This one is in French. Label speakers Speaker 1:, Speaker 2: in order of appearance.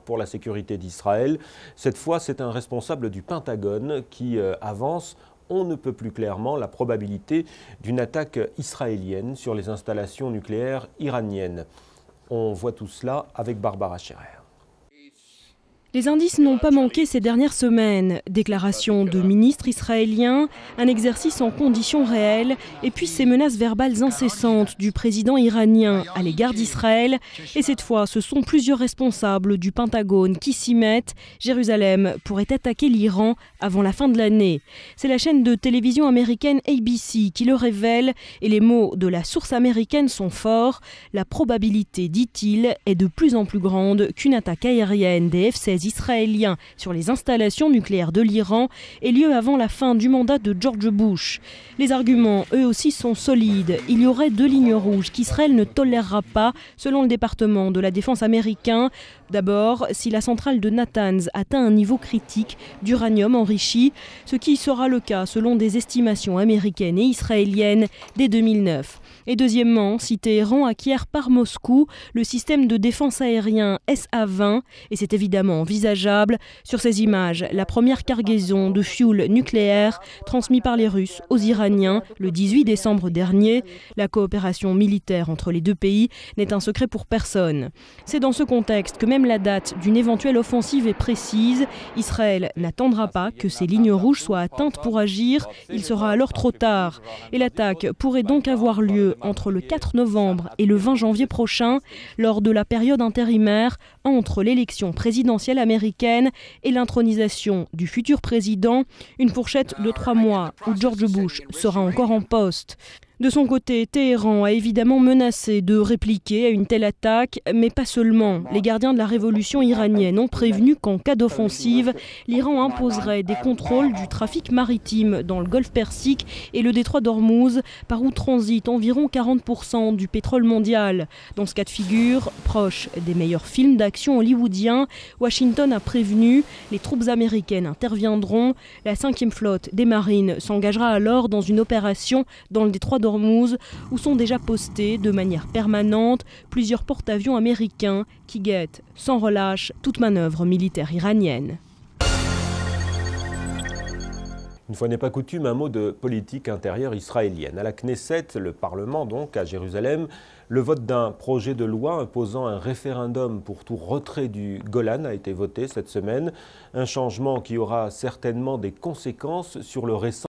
Speaker 1: pour la sécurité d'Israël. Cette fois, c'est un responsable du Pentagone qui avance on ne peut plus clairement la probabilité d'une attaque israélienne sur les installations nucléaires iraniennes. On voit tout cela avec Barbara Scherer.
Speaker 2: Les indices n'ont pas manqué ces dernières semaines. Déclarations de ministres israéliens, un exercice en conditions réelles et puis ces menaces verbales incessantes du président iranien à l'égard d'Israël. Et cette fois, ce sont plusieurs responsables du Pentagone qui s'y mettent. Jérusalem pourrait attaquer l'Iran avant la fin de l'année. C'est la chaîne de télévision américaine ABC qui le révèle et les mots de la source américaine sont forts. La probabilité, dit-il, est de plus en plus grande qu'une attaque aérienne des F-16 israéliens sur les installations nucléaires de l'Iran ait lieu avant la fin du mandat de George Bush. Les arguments, eux aussi, sont solides. Il y aurait deux lignes rouges qu'Israël ne tolérera pas, selon le département de la défense américain. D'abord, si la centrale de Natanz atteint un niveau critique d'uranium enrichi, ce qui sera le cas selon des estimations américaines et israéliennes dès 2009. Et deuxièmement, si Téhéran acquiert par Moscou le système de défense aérien SA-20, et c'est évidemment envisageable, sur ces images, la première cargaison de fioul nucléaire transmis par les Russes aux Iraniens le 18 décembre dernier. La coopération militaire entre les deux pays n'est un secret pour personne. C'est dans ce contexte que même la date d'une éventuelle offensive est précise. Israël n'attendra pas que ces lignes rouges soient atteintes pour agir, il sera alors trop tard. Et l'attaque pourrait donc avoir lieu entre le 4 novembre et le 20 janvier prochain, lors de la période intérimaire entre l'élection présidentielle américaine et l'intronisation du futur président, une fourchette de 3 mois où George Bush sera encore en poste. De son côté, Téhéran a évidemment menacé de répliquer à une telle attaque, mais pas seulement. Les gardiens de la révolution iranienne ont prévenu qu'en cas d'offensive, l'Iran imposerait des contrôles du trafic maritime dans le golfe Persique et le détroit d'Ormuz, par où transite environ 40% du pétrole mondial. Dans ce cas de figure, proche des meilleurs films d'action hollywoodiens, Washington a prévenu, les troupes américaines interviendront. La 5e flotte des marines s'engagera alors dans une opération dans le détroit d'Ormuz, où sont déjà postés de manière permanente plusieurs porte-avions américains qui guettent sans relâche toute manœuvre militaire iranienne.
Speaker 1: Une fois n'est pas coutume, un mot de politique intérieure israélienne. À la Knesset, le Parlement donc, à Jérusalem, le vote d'un projet de loi imposant un référendum pour tout retrait du Golan a été voté cette semaine. Un changement qui aura certainement des conséquences sur le récent